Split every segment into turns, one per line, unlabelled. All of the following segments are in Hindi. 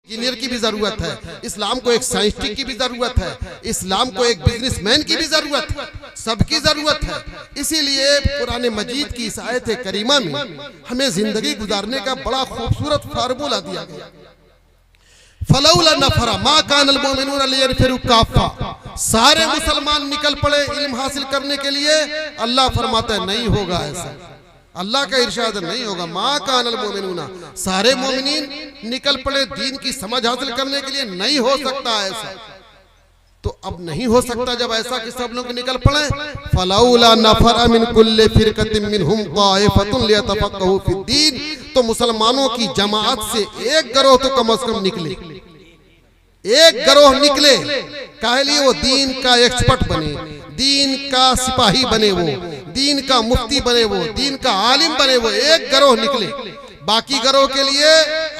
इंजीनियर की भी जरूरत है, इस्लाम को एक साइंटिस्ट की भी जरूरत है, इस्लाम को एक बिजनेसमैन की भी जरूरत है, सबकी जरूरत है। इसीलिए कुरान मजीद की इस आयत करीमा में हमें जिंदगी गुजारने का बड़ा खूबसूरत फार्मूला दिया गया। फलौला नफरा मा कानल मोमिनून लियनफिरू काफा, सारे मुसलमान निकल पड़े इल्म हासिल करने के लिए। अल्लाह फरमाता है नहीं होगा ऐसा, अल्लाह का इरशाद नहीं होगा। मा कानल मोमिनूना, सारे मोमिनीन निकल पड़े दीन की समझ हासिल करने के लिए, नहीं हो सकता ऐसा। तो अब नहीं हो सकता जब ऐसा कि सब लोग निकल पड़े। फलौला नफरा मिन कुल्ली फिरकतिन मिनहुम ताइफतुन लियतफक्कहू फिद्दीन, तो मुसलमानों की जमात से एक गिरोह तो कम से कम निकले, एक गिरोह निकले, काहे लिए? वो दीन का एक्सपर्ट बने, दीन का सिपाही बने, वो दीन का मुफ्ती बने, वो दीन का आलिम बने। वो एक गिरोह निकले, बाकी गिरोह के लिए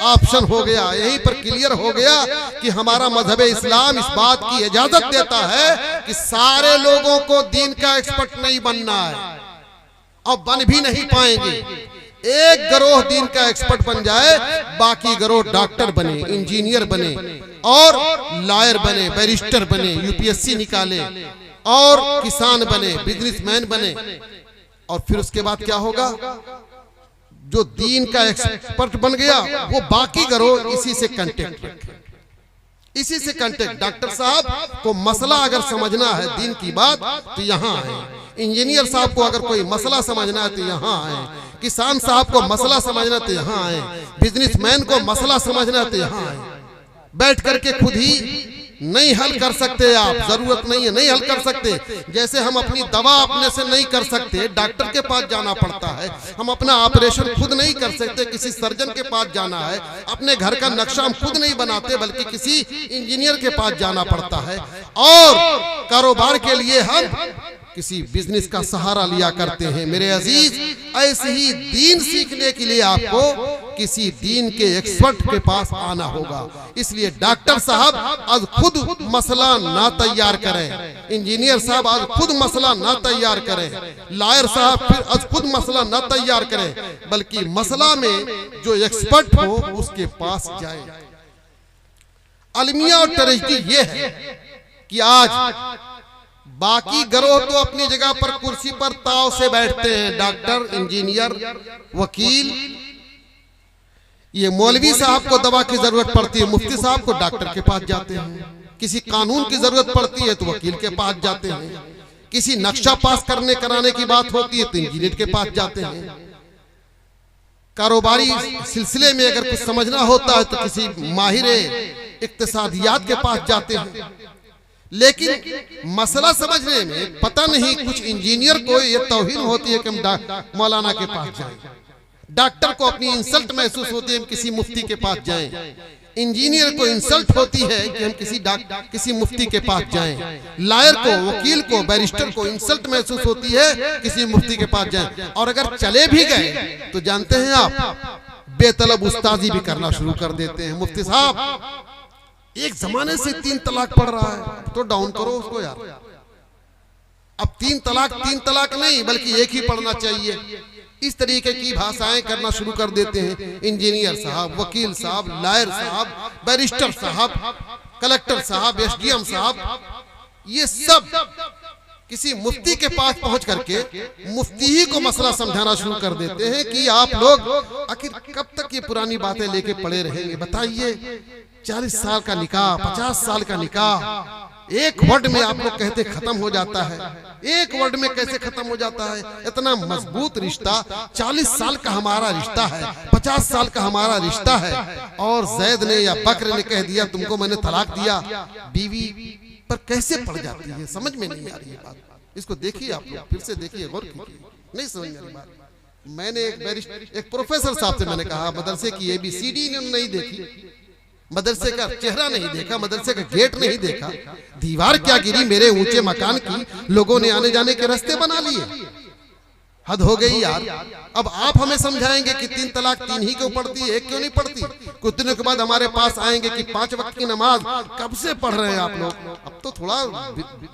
ऑप्शन हो गया, यहीं पर क्लियर हो गया कि हमारा मजहब इस्लाम इस बात की इजाजत देता है कि सारे लोगों को दीन का एक्सपर्ट नहीं बनना है और बन भी नहीं पाएंगे। एक गिरोह दीन का एक्सपर्ट बन जाए, बाकी गिरोह डॉक्टर बने, इंजीनियर बने और लॉयर बने, बैरिस्टर बने, यूपीएससी निकाले और किसान बने, बिजनेसमैन बने। और फिर उसके बाद क्या होगा? जो दीन का एक्सपर्ट बन गया वो बाकी गिरोह इसी से कांटेक्ट रखे, इसी से कांटेक्ट। डॉक्टर साहब को मसला अगर समझना है दीन की बात तो यहाँ आए, इंजीनियर साहब को अगर कोई मसला समझना है तो यहाँ आए, किसान साहब को मसला समझना तो यहाँ आए, बिजनेसमैन को मसला समझना तो यहाँ आए। बैठ करके खुद ही नहीं हल कर सकते आप, जरूरत नहीं है, नहीं हल कर सकते। जैसे हम अपनी दवा अपने से नहीं कर सकते, डॉक्टर के पास जाना पड़ता है। हम अपना ऑपरेशन खुद नहीं कर सकते, किसी सर्जन के पास जाना है। अपने घर का नक्शा हम खुद नहीं बनाते, बल्कि किसी इंजीनियर के पास जाना पड़ता है। और कारोबार के लिए हम किसी बिजनेस का सहारा लिया करते हैं। मेरे अजीज, ऐसे ही दीन सीखने के लिए आपको किसी दीन के एक्सपर्ट के पास आना होगा। इसलिए डॉक्टर साहब आज खुद मसला ना तैयार करें, इंजीनियर साहब आज खुद मसला ना तैयार करें, लॉयर साहब फिर आज खुद मसला ना तैयार करें, बल्कि मसला में जो एक्सपर्ट हो उसके पास जाए। अलमिया और ट्रेजेडी ये है कि आज बाकी गिरोह तो अपनी जगह पर कुर्सी पर ताव से बैठते हैं, डॉक्टर, इंजीनियर, वकील। ये मौलवी साहब को दवा की जरूरत पड़ती है, मुफ्ती साहब को डॉक्टर के पास जाते हैं। किसी कानून की जरूरत पड़ती है तो वकील के पास जाते हैं। किसी नक्शा पास करने कराने की बात होती है तो इंजीनियर के पास जाते हैं। कारोबारी सिलसिले में अगर कुछ समझना होता है तो किसी माहिर इक्तिसादियात के पास जाते हैं। लेकिन मसला समझने में पता नहीं कुछ इंजीनियर को ये तौहीन होती है कि हम मौलाना के पास जाएं, डॉक्टर को अपनी इंसल्ट महसूस होती है हम किसी मुफ्ती के पास जाएं, इंजीनियर को इंसल्ट होती है कि हम किसी मुफ्ती के पास जाएं, लॉयर को, वकील को, बैरिस्टर को इंसल्ट महसूस होती है किसी मुफ्ती के पास जाएं। और अगर चले भी गए तो जानते हैं आप बेतलब उस्तादी भी करना शुरू कर देते हैं। मुफ्ती साहब एक जमाने से 3 तलाक पढ़ रहा है तो डाउन करो उसको यार। अब 3 तलाक नहीं बल्कि एक ही पढ़ना चाहिए। इस तरीके की भाषाएं करना शुरू कर देते हैं इंजीनियर साहब, वकील साहब, लॉयर साहब, बैरिस्टर साहब, कलेक्टर साहब, एसडीएम साहब। ये सब किसी मुफ्ती के पास पहुंच करके मुफ्ती ही को मसला समझाना शुरू कर देते हैं कि आप लोग आखिर कब तक ये पुरानी बातें लेके पड़े रहेंगे। बताइए 40 साल का निकाह, 50 साल का निकाह एक वर्ड में आप लोग कहते खत्म हो जाता है। एक वर्ड में कैसे खत्म हो जाता है? इतना मजबूत रिश्ता, 40 साल का हमारा रिश्ता है, 50 साल का हमारा रिश्ता है, और जैद ने या बकर ने कह दिया तुमको मैंने तलाक दिया, बीवी पर कैसे पड़ जाती है? समझ में नहीं आ रही है बात। इसको देखिए आप लोग, फिर से देखिए, गौर कीजिए, नहीं समझ में आ रही बात। मैंने एक प्रोफेसर साहब से मैंने कहा मदरसे की ABCD नहीं देखी, मदरसे का चेहरा नहीं देखा, मदरसे का गेट नहीं देखा, दीवार क्या गिरी मेरे ऊंचे मकान की, लोगों ने आने जाने के रास्ते बना लिए। हद हो गई यार। अब आप हमें समझाएंगे कि 3 तलाक 3 ही क्यों पढ़ती है, एक क्यों नहीं पढ़ती? कुछ दिनों के बाद हमारे पास आएंगे कि 5 वक्त की नमाज कब से पढ़ रहे हैं आप लोग? अब तो थोड़ा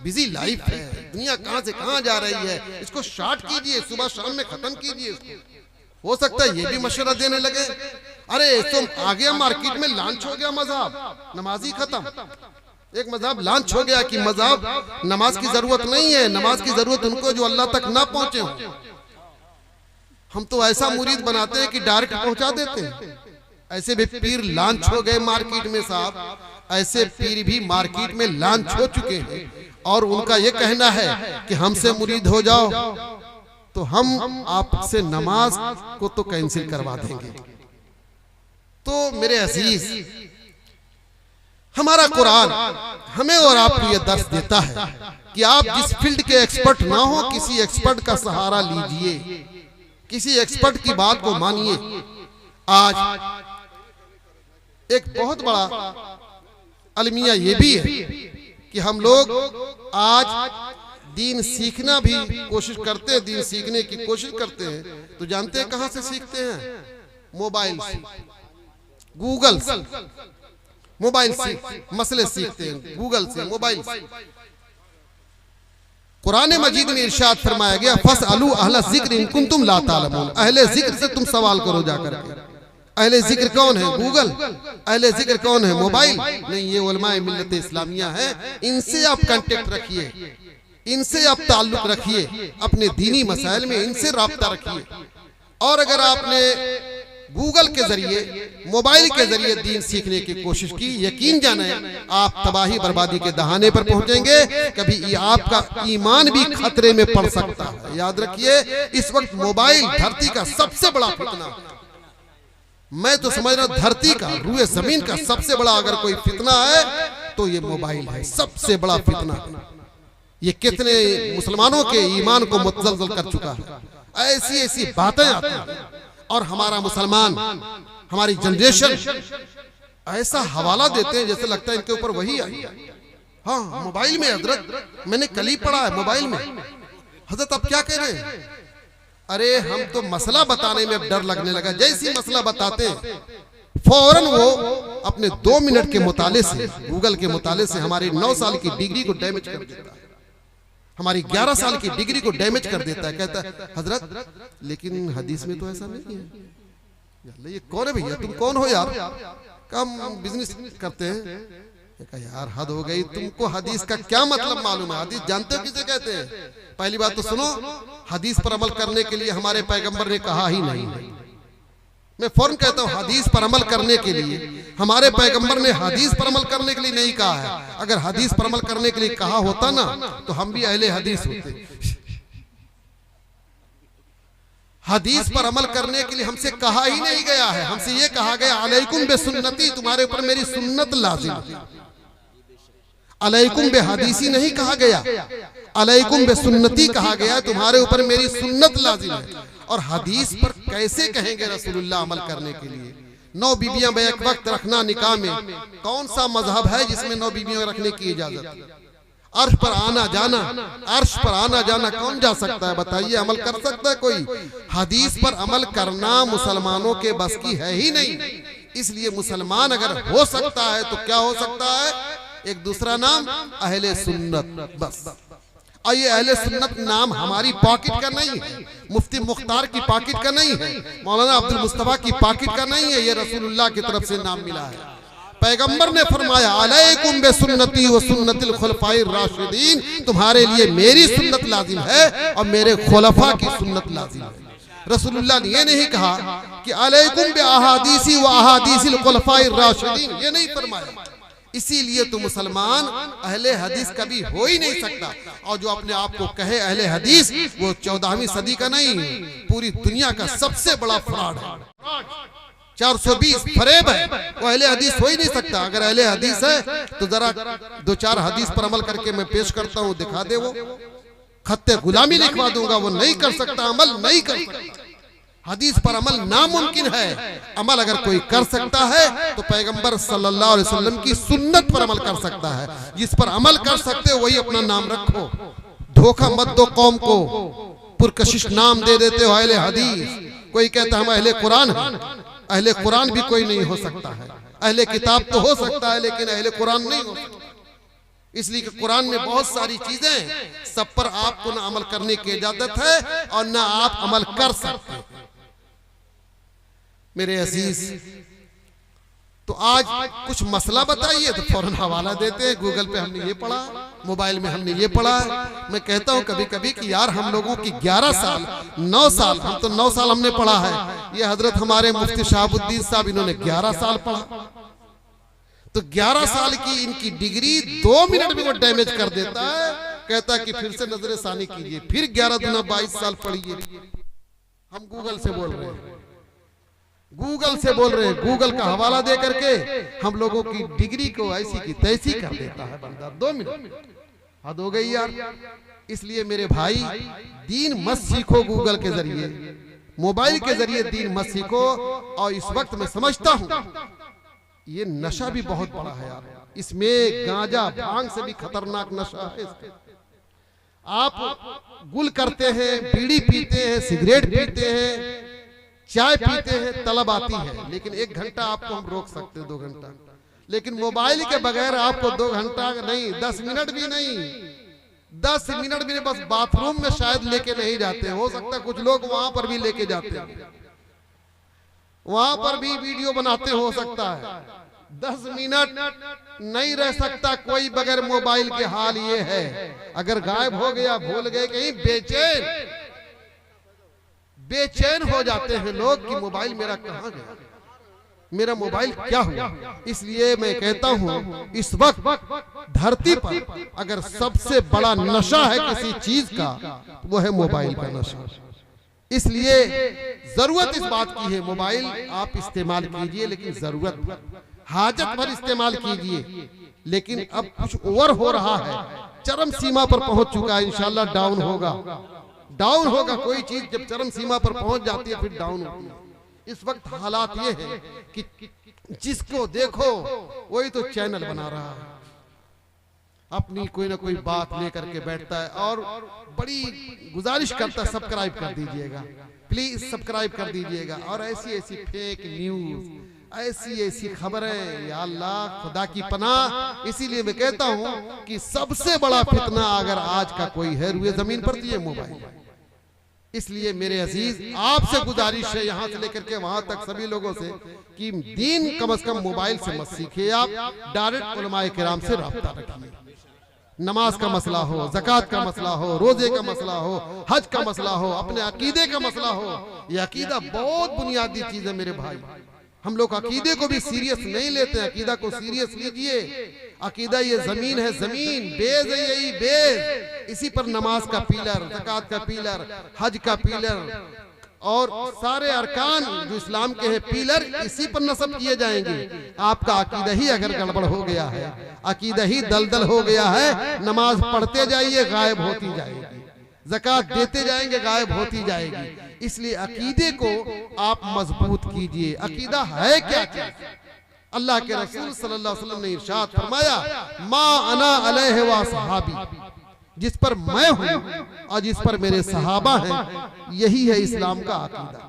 बिजी लाइफ है, दुनिया कहां से कहां जा रही है, इसको शॉर्ट कीजिए, सुबह शाम में खत्म कीजिए इसको। हो सकता है ये भी मशवरा देने लगे, अरे तुम आ गया मार्केट में लॉन्च हो गया मजहब, नमाजी खत्म। एक मजहब लॉन्च हो गया कि मजहब नमाज की जरूरत नहीं है, नमाज की जरूरत उनको जो अल्लाह तक ना पहुंचे हो। हम तो ऐसा मुरीद बनाते हैं कि डायरेक्ट पहुंचा देते हैं। ऐसे भी पीर लॉन्च हो गए मार्केट में साहब, ऐसे पीर भी मार्केट में लॉन्च हो चुके हैं और उनका यह कहना है कि हमसे मुरीद हो जाओ तो हम आपसे नमाज को तो कैंसिल करवा देंगे। तो मेरे अजीज, हमारा कुरान हमें और आपको यह दर्श देता है कि आप जिस फील्ड के एक्सपर्ट ना हो, किसी एक्सपर्ट का सहारा लीजिए, किसी एक्सपर्ट की बात को मानिए। आज एक बहुत बड़ा अलमिया ये भी है कि हम लोग आज दीन सीखना भी कोशिश करते हैं, दीन सीखने की कोशिश करते हैं, तो जानते हैं कहां से सीखते हैं? मोबाइल से, गूगल से, मोबाइल से मसले सीखते हैं, गूगल से, मोबाइल से। कुरान मजीद में इरशाद फरमाया गया, फसअलू अहल ज़िक्र इन कुंतुम ला तालमून, अहले जिक्र से तुम सवाल करो जाकर के। अहले जिक्र कौन है? गूगल। अहले जिक्र कौन है? मोबाइल। नहीं, ये उलमाए मिल्लत इस्लामिया है, इनसे आप कांटेक्ट रखिए, इनसे आप ताल्लुक रखिए, अपने दीनी मसाइल में इनसे राब्ता रखिए। और अगर आपने गूगल के जरिए, मोबाइल के जरिए दीन सीखने की कोशिश की, यकीन जाने आप तबाही बर्बादी के दहाने पर पहुंचेंगे। कभी आपका ईमान भी खतरे में पड़ सकता है। याद रखिए, इस वक्त मोबाइल धरती का सबसे बड़ा फितना, मैं तो समझ रहा धरती का, रूए जमीन का सबसे बड़ा अगर कोई फितना है तो ये मोबाइल है, सबसे बड़ा फितना। ये कितने मुसलमानों के ईमान को मुतज़लज़ल कर चुका है। ऐसी ऐसी बातें आती हैं और हमारा मुसलमान, हमारी जनरेशन ऐसा हवाला देते हैं जैसे लगता है इनके ऊपर वही आई। हाँ, मोबाइल में हजरत, मैंने कल ही पढ़ा है मोबाइल में। हजरत आप क्या कह रहे हैं? अरे हम तो मसला बताने में अब डर लगने लगा। जैसी मसला बताते फौरन वो अपने 2 मिनट के मुताले से, गूगल के मुताले से हमारी 9 साल की डिग्री को डैमेज कर देता है, हमारी 11 साल की डिग्री को डैमेज कर देता है। कहता है हजरत लेकिन हदीस में तो ऐसा नहीं है। ये कौन है भैया, तुम कौन हो यार? कम बिजनेस करते हैं। कहा यार हद हो गई, तुमको हदीस का क्या मतलब मालूम है? हदीस जानते हो किसे कहते हैं? पहली बात तो सुनो, हदीस पर अमल करने के लिए हमारे पैगंबर ने कहा ही नहीं। मैं फौरन कहता हूं, हदीस पर अमल करने के लिए हमारे पैगंबर ने हदीस पर अमल करने के लिए नहीं कहा है। अगर हदीस पर अमल करने के लिए कहा होता ना तो हम भी अहले हदीस होते। हदीस पर अमल करने के लिए हमसे कहा ही नहीं गया है। हमसे ये कहा गया अलैकुम बेसुन्नती, तुम्हारे ऊपर मेरी सुन्नत लाजिम है। अलैकुम बेहदीसी नहीं कहा गया, अलैकुम बेसुन्नती कहा गया, तुम्हारे ऊपर मेरी सुन्नत लाजिम है। और हदीस पर कैसे कहेंगे रसूलुल्लाह अमल करने के लिए? 9 बीबियां बैक वक्त रखना निकाह में, कौन सा मजहब है जिसमें 9 बीबियां रखने की इजाजत है? अर्श पर आना जाना, अर्श पर आना जाना कौन जा सकता है? बताइए, अमल कर सकता है कोई? हदीस पर अमल करना मुसलमानों के बस की है ही नहीं। इसलिए मुसलमान अगर हो सकता है तो क्या हो सकता है? एक दूसरा नाम अहले सुन्नत, बस। और ये अहले सुन्नत नाम हमारी पॉकेट का नहीं है, मुफ्ती मुख्तार की पॉकेट का नहीं है, मौलाना अब्दुल मुस्तफा की पॉकेट का नहीं है। ये रसूलुल्लाह की तरफ से नाम मिला है। पैगंबर ने फरमाया अलैकुम बेसुन्नती व सुन्नतिल खुलफाइर राशिदीन, तुम्हारे लिए मेरी सुन्नत लाजिम है और मेरे खुलफा की सुन्नत लाजिम है। रसूलुल्लाह ने ये नहीं कहा कि अलैकुम बे अहादीसी व अहादीसिल खुलफाइर राशिदीन, ये नहीं फरमाया। इसीलिए तो मुसलमान अहले हदीस कभी हो ही नहीं सकता। और जो अपने आप को कहे अहले हदीस, वो 14वीं सदी का नहीं, पूरी दुनिया का सबसे बड़ा फ्रॉड है। 420 फरेब है, वो अहले हदीस हो ही नहीं सकता। अगर अहले हदीस है तो जरा 2-4 हदीस पर अमल करके मैं पेश करता हूँ, दिखा दे। वो खत्ते गुलामी लिखवा दूंगा, वो नहीं कर सकता, अमल नहीं कर सकता। हदीस पर अमल नामुमकिन है। अमल अगर कोई कर सकता है तो पैगंबर सल्लल्लाहु अलैहि वसल्लम की सुन्नत पर अमल कर सकता है। जिस पर अमल कर सकते हो वही अपना नाम रखो। धोखा मत दो कौम को, पुरकशिश नाम दे देते हो अहले हदीस। कोई कहता है हम अहले कुरान हैं, अहले कुरान भी कोई नहीं हो सकता है। अहले किताब तो हो सकता है लेकिन अहले कुरान नहीं हो सकता। इसलिए कि कुरान में बहुत सारी चीजें, सब पर आपको ना अमल करने की इजाजत है और ना आप अमल कर सकते। मेरे अजीज, तो आज कुछ मसला बताइए तो फौरन हवाला देते हैं, गूगल पे हमने ये पढ़ा, मोबाइल में हमने ये पढ़ा। मैं कहता हूँ कभी कभी कि यार हम लोगों की 11 साल 9 साल, हम तो 9 साल हमने पढ़ा है, ये हजरत हमारे मुफ्ती शहाबुद्दीन साहब इन्होंने 11 साल पढ़ा। तो 11 साल की इनकी डिग्री 2 मिनट में वो डैमेज कर देता है। कहता है कि फिर से नजर सानी कीजिए, फिर 11 दूना 22 साल पढ़िए। हम गूगल से बोल रहे हैं, गूगल से बोल रहे हैं, गूगल का हवाला दे करके हम लोगों की डिग्री को ऐसी की तैसी कर देता है बंदा 2 मिनट। हद हो गई यार। इसलिए मेरे भाई, दीन मत सीखो गूगल के जरिए, मोबाइल के जरिए दीन मत सीखो। और इस वक्त मैं समझता हूं ये नशा भी बहुत बड़ा है यार, इसमें गांजा भांग से भी खतरनाक नशा है इसका। आप गुल करते हैं, बीड़ी पीते हैं, सिगरेट पीते हैं, चाय पीते हैं, तलब आती है, लेकिन 1 घंटा आपको हम रोक सकते हैं, 2 घंटा। लेकिन मोबाइल के बगैर आपको 2 घंटा नहीं, 10 मिनट भी नहीं, 10 मिनट भी नहीं, बस बाथरूम में शायद लेके नहीं जाते। हो सकता है कुछ लोग वहां पर भी लेके जाते हैं, वहां पर भी वीडियो बनाते हो सकता है। 10 मिनट नहीं रह सकता कोई बगैर मोबाइल के। हाल ये है, अगर गायब हो गया, भूल गए कहीं, बेचैन हो जाते हैं लोग कि मोबाइल मेरा कहां गया, मेरा मोबाइल क्या हुआ। इसलिए मैं कहता हूं इस वक्त धरती पर अगर सबसे बड़ा नशा है किसी चीज का, वो है मोबाइल का नशा। इसलिए जरूरत इस बात की है, मोबाइल आप इस्तेमाल कीजिए, लेकिन जरूरत हाजत भर इस्तेमाल कीजिए। लेकिन अब कुछ ओवर हो रहा है, चरम सीमा पर पहुंच चुका है, इंशाल्लाह डाउन होगा, डाउन होगा। कोई चीज जब चरम सीमा पर पहुंच जाती है फिर डाउन होती है। इस वक्त हालात ये है कि जिसको देखो वही तो चैनल बना रहा है, अपनी कोई ना कोई बात लेकर के बैठता है। और बड़ी गुजारिश करता है, सब्सक्राइब कर दीजिएगा, प्लीज सब्सक्राइब कर दीजिएगा। और ऐसी ऐसी फेक न्यूज, ऐसी ऐसी खबरें, या अल्लाह खुदा की पनाह। इसीलिए मैं कहता हूं कि सबसे बड़ा फितना अगर आज का कोई है रुए जमीन पर, तो ये मोबाइल। इसलिए मेरे अजीज, आपसे गुजारिश है यहां से लेकर के वहां तक सभी लोगों से कि दीन कम से कम मोबाइल से मत सीखिए, आप डायरेक्ट उलमाए किराम से राब्ता रखिए। नमाज का मसला हो, ज़कात का मसला हो, रोजे का मसला हो, हज का मसला हो, अपने अकीदे का मसला हो। यह अकीदा बहुत बुनियादी चीज है मेरे भाई। हम लोग अकीदे को भी सीरियस नहीं लेते हैं, अकीदा को सीरियस लीजिए। अकीदा ये जमीन है, जमीन बेज है, यही बेज, इसी पर नमाज का पिलर, ज़कात का पिलर, हज का पिलर और सारे अरकान जो इस्लाम के हैं पिलर, इसी पर नस्ब किए जाएंगे। आपका अकीदा ही अगर गड़बड़ हो गया है, अकीदा ही दलदल हो गया है, नमाज पढ़ते जाइए गायब होती जाएगी, ज़कात देते जाएंगे गायब होती जाएगी। इसलिए अकीदे को आप मजबूत कीजिए। अकीदा है क्या चीज? अल्लाह के रसूल सल्लल्लाहु अलैहि वसल्लम ने इरशाद फरमाया, मा अना अलैहि व सहाबी, जिस पर मैं हूं और जिस पर मेरे सहाबा हैं, यही है इस्लाम का अकीदा।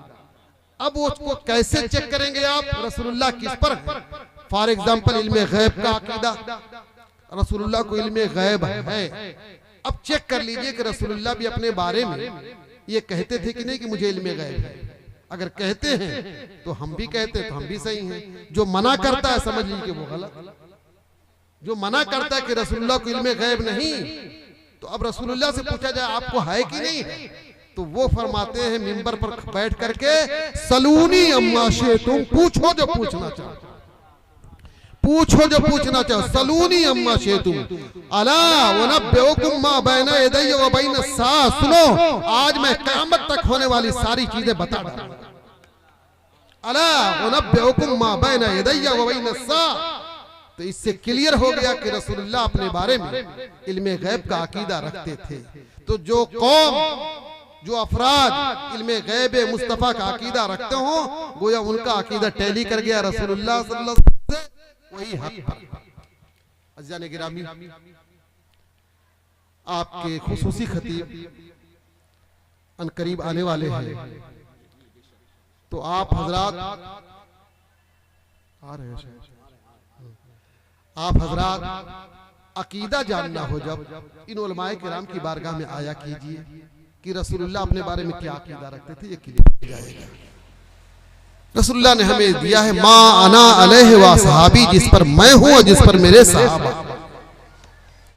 अब वो उसको कैसे चेक करेंगे आप? रसूलुल्लाह किस पर है? फॉर एग्जाम्पल इल्मे गैब का अकीदा, रसूलुल्लाह को इल्मे गैब है। अब चेक कर लीजिए कि रसूलुल्लाह भी अपने बारे में ये कहते थे कि नहीं कि मुझे इल्मे गैब है। अगर कहते हैं तो हम भी कहते हैं, तो हम भी सही हैं। जो मना करता है समझ लीजिए वो गलत। जो मना करता है कि रसूलुल्लाह को इल्मे गैब नहीं, तो अब रसूलुल्लाह से पूछा जाए आपको है कि नहीं है, तो वो फरमाते हैं मिंबर पर बैठ करके, सलूनी अम्मा शे, तुम पूछो जो पूछना चाहो, पूछो जो पूछना चाहो, सलूनी अम्मा शे तुम अला वनब्बेउकुम मा बैना यदैया व बैना सा। सुनो, आज मैं क़यामत तक होने वाली सारी चीजें बता रहा हूं। अला वनब्बेउकुम मा बैना यदैया व बैना सा। तो इससे क्लियर हो गया कि रसूलुल्लाह अपने बारे में इल्मे गैब का अकीदा रखते थे। तो जो कौम, जो अफराद इल्मे गैब मुस्तफ़ा का अकीदा रखते हो, गोया उनका अकीदा टैली कर गया रसूलुल्लाह सल्लल्लाहु अलैहि वसल्लम से, वही हक पर। अज़ीज़ान गिरामी, आपके खुसूसी खतीब अनकरीब आने वाले हैं, तो आप हजरात आ रहे हैं, आप हजरात अकीदा जानना हो जब इन उलमाए किराम की बारगाह में आया कीजिए कि रसूलुल्लाह अपने बारे में क्या अकीदा रखते थे, ये क्लियर हो जाएगा। रसूलुल्लाह ने हमें दिया है मा अना अलैहि व सहाबी, जिस पर मैं हूं और जिस पर मेरे सहाबा।